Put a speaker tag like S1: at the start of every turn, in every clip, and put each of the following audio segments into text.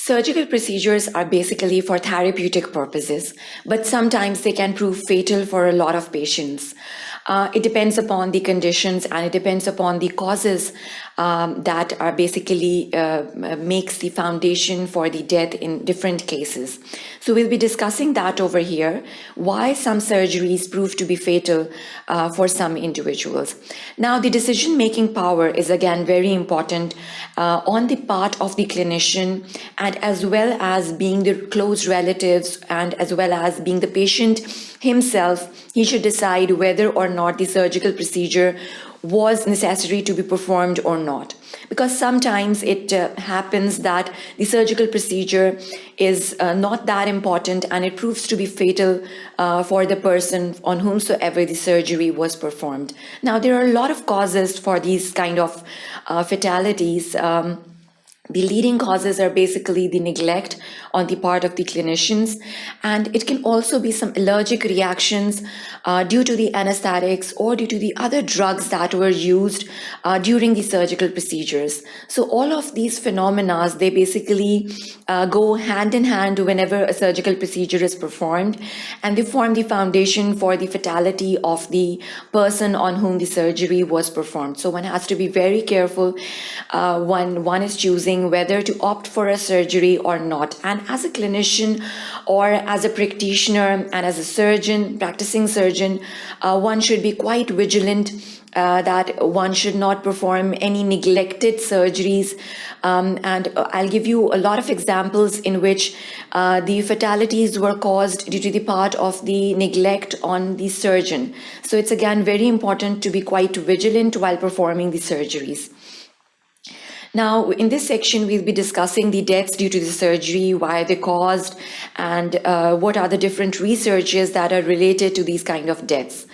S1: Surgical procedures are basically for therapeutic purposes, but sometimes they can prove fatal for a lot of patients. It depends upon the conditions and it depends upon the causes that are basically makes the foundation for the death in different cases. So we'll be discussing that over here, why some surgeries prove to be fatal for some individuals. Now, the decision-making power is again very important on the part of the clinician, and as well as being the close relatives and as well as being the patient himself. He should decide whether or not the surgical procedure was necessary to be performed or not. Because sometimes it happens that the surgical procedure is not that important and it proves to be fatal for the person on whomsoever the surgery was performed. Now, there are a lot of causes for these kind of fatalities. The leading causes are basically the neglect on the part of the clinicians, and it can also be some allergic reactions due to the anesthetics or due to the other drugs that were used during the surgical procedures. So all of these phenomena, they basically go hand in hand whenever a surgical procedure is performed, and they form the foundation for the fatality of the person on whom the surgery was performed. So one has to be very careful when one is choosing whether to opt for a surgery or not. And as a clinician or as a practitioner and as a surgeon, practicing surgeon, one should be quite vigilant that one should not perform any neglected surgeries. And I'll give you a lot of examples in which the fatalities were caused due to the part of the neglect on the surgeon. So it's again very important to be quite vigilant while performing the surgeries. Now, in this section, we'll be discussing the deaths due to the surgery, why they caused, and what are the different researches that are related to these kind of deaths.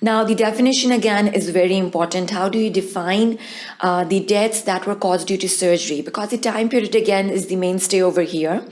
S1: Now, the definition again is very important. How do you define the deaths that were caused due to surgery? Because the time period again is the mainstay over here.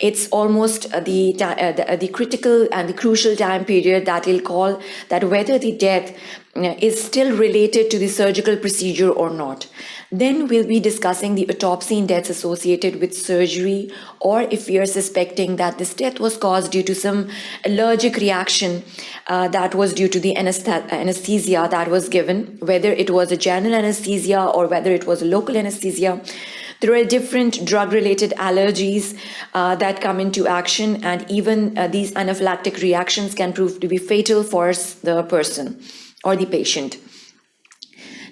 S1: It's almost the critical and the crucial time period that we'll call that whether the death is still related to the surgical procedure or not. Then we'll be discussing the autopsy in deaths associated with surgery, or if we are suspecting that this death was caused due to some allergic reaction that was due to the anesthesia that was given, whether it was a general anesthesia or whether it was a local anesthesia. There are different drug-related allergies that come into action, and even these anaphylactic reactions can prove to be fatal for the person or the patient.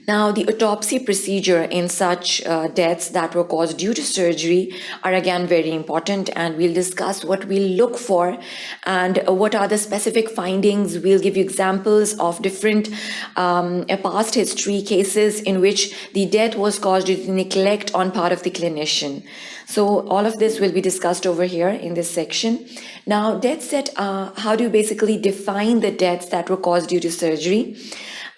S1: Now, the autopsy procedure in such deaths that were caused due to surgery are again very important, and we'll discuss what we'll look for and what are the specific findings. We'll give you examples of different past history cases in which the death was caused due to neglect on part of the clinician. So all of this will be discussed over here in this section. Now, deaths that, how do you basically define the deaths that were caused due to surgery?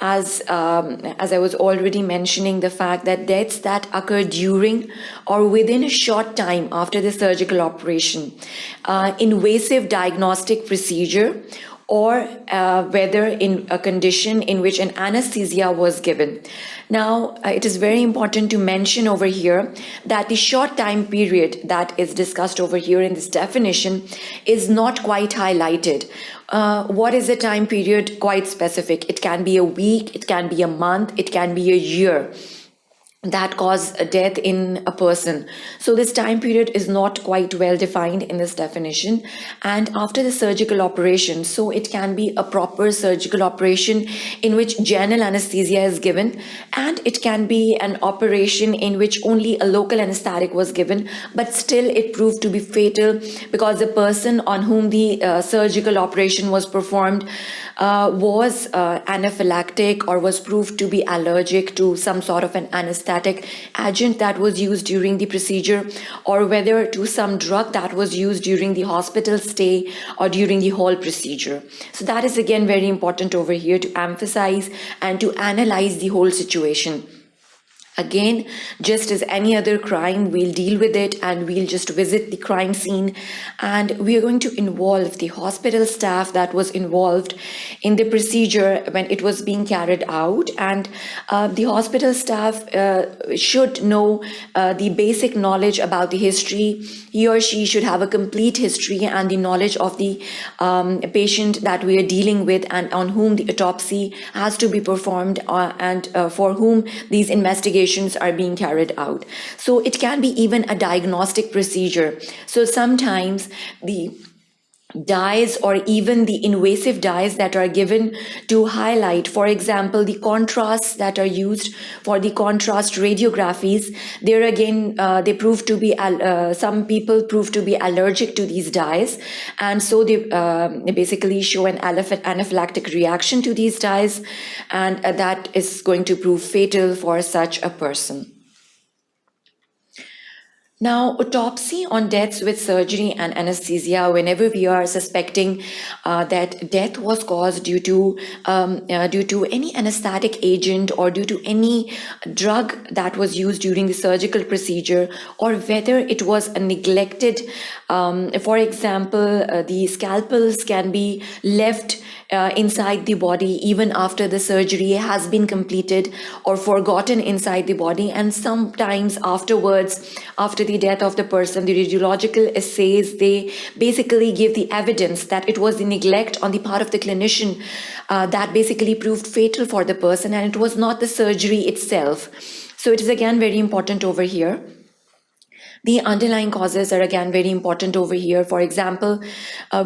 S1: As I was already mentioning, the fact that deaths that occur during or within a short time after the surgical operation, invasive diagnostic procedure, or whether in a condition in which an anesthesia was given. Now, it is very important to mention over here that the short time period that is discussed over here in this definition is not quite highlighted. What is the time period? Quite specific. It can be a week, it can be a month, it can be a year that cause a death in a person. So this time period is not quite well defined in this definition. And after the surgical operation, so it can be a proper surgical operation in which general anesthesia is given, and it can be an operation in which only a local anesthetic was given, but still it proved to be fatal because the person on whom the surgical operation was performed was anaphylactic or was proved to be allergic to some sort of an anesthetic agent that was used during the procedure, or whether to some drug that was used during the hospital stay or during the whole procedure. So that is again very important over here to emphasize and to analyze the whole situation. Again, just as any other crime, we'll deal with it and we'll just visit the crime scene, and we are going to involve the hospital staff that was involved in the procedure when it was being carried out. And the hospital staff should know the basic knowledge about the history. He or she should have a complete history and the knowledge of the patient that we are dealing with and on whom the autopsy has to be performed and for whom these investigations are being carried out. So it can be even a diagnostic procedure. So sometimes the dyes or even the invasive dyes that are given to highlight, for example, the contrasts that are used for the contrast radiographies, there again, they prove to be, some people prove to be allergic to these dyes. And so they basically show an anaphylactic reaction to these dyes, and that is going to prove fatal for such a person. Now, autopsy on deaths with surgery and anesthesia, whenever we are suspecting that death was caused due to any anesthetic agent or due to any drug that was used during the surgical procedure, or whether it was a neglected, for example, the scalpels can be left inside the body even after the surgery has been completed or forgotten inside the body, and sometimes afterwards, after the death of the person, the radiological assays, they basically give the evidence that it was the neglect on the part of the clinician that basically proved fatal for the person, and it was not the surgery itself. So it is again very important over here. The underlying causes are again very important over here. For example,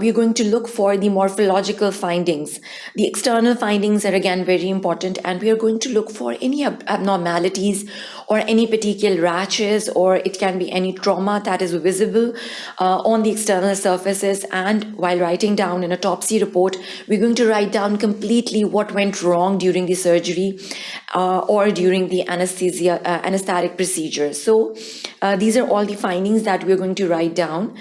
S1: we are going to look for the morphological findings. The external findings are again very important, and we are going to look for any abnormalities or any particular rashes, or it can be any trauma that is visible on the external surfaces. And while writing down an autopsy report, we're going to write down completely what went wrong during the surgery or during the anesthetic procedure. So these are all the findings that we're going to write down.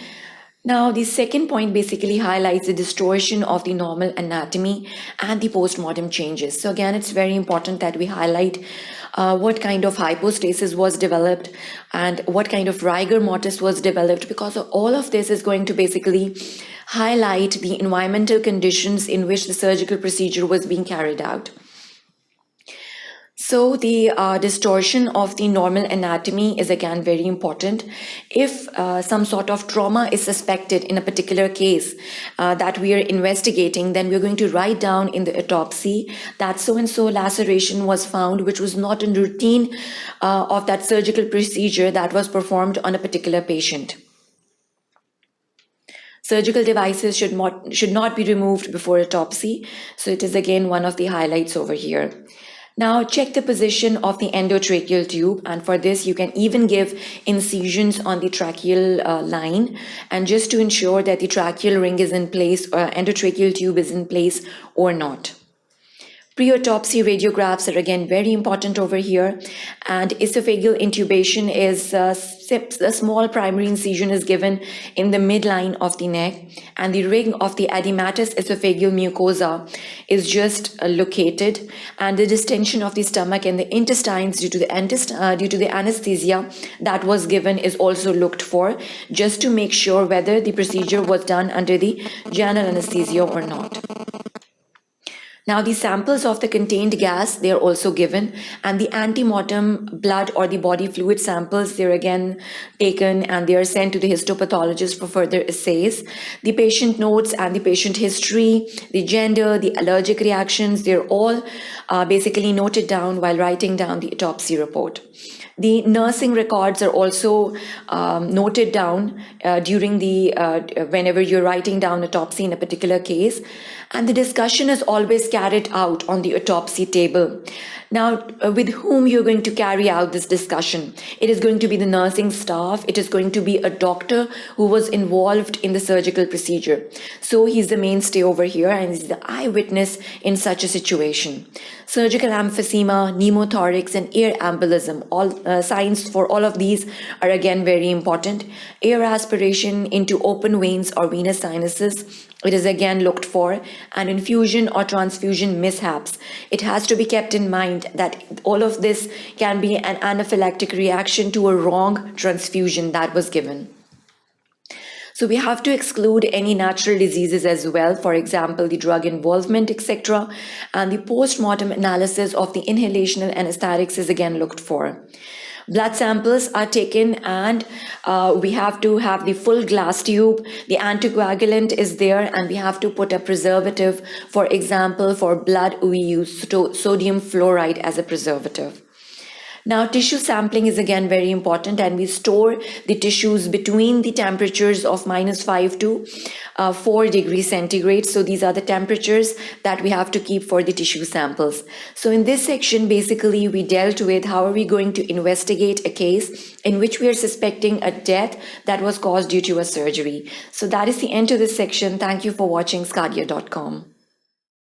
S1: Now, the second point basically highlights the distortion of the normal anatomy and the postmortem changes. So again, it's very important that we highlight what kind of hypostasis was developed and what kind of rigor mortis was developed, because all of this is going to basically highlight the environmental conditions in which the surgical procedure was being carried out. So the distortion of the normal anatomy is again very important. If some sort of trauma is suspected in a particular case that we are investigating, then we're going to write down in the autopsy that so-and-so laceration was found, which was not in routine of that surgical procedure that was performed on a particular patient. Surgical devices should not be removed before autopsy. So it is again one of the highlights over here. Now check the position of the endotracheal tube, and for this you can even give incisions on the tracheal line, and just to ensure that the tracheal ring is in place or endotracheal tube is in place or not. Pre-autopsy radiographs are again very important over here, and esophageal intubation is a small primary incision is given in the midline of the neck, and the ring of the edematous esophageal mucosa is just located, and the distension of the stomach and the intestines due to the anesthesia that was given is also looked for, just to make sure whether the procedure was done under the general anesthesia or not. Now the samples of the contained gas, they are also given, and the antemortem blood or the body fluid samples, they're again taken and they are sent to the histopathologist for further assays. The patient notes and the patient history, the gender, the allergic reactions, they're all basically noted down while writing down the autopsy report. The nursing records are also noted down during the whenever you're writing down autopsy in a particular case, and the discussion is always carried out on the autopsy table. Now, with whom you're going to carry out this discussion? It is going to be the nursing staff. It is going to be a doctor who was involved in the surgical procedure. So he's the mainstay over here, and he's the eyewitness in such a situation. Surgical emphysema, pneumothorax, and air embolism, all signs for all of these are again very important. Air aspiration into open veins or venous sinuses it is again looked for, and infusion or transfusion mishaps. It has to be kept in mind that all of this can be an anaphylactic reaction to a wrong transfusion that was given. So we have to exclude any natural diseases as well, for example, the drug involvement, etc. And the post-mortem analysis of the inhalational anesthetics is again looked for. Blood samples are taken, and we have to have the full glass tube. The anticoagulant is there, and we have to put a preservative. For example, for blood, we use sodium fluoride as a preservative. Now, tissue sampling is again very important, and we store the tissues between the temperatures of -5 to 4 degrees centigrade. So these are the temperatures that we have to keep for the tissue samples. So in this section, basically, we dealt with how are we going to investigate a case in which we are suspecting a death that was caused due to a surgery. So that is the end of this section. Thank you for watching sqadia.com.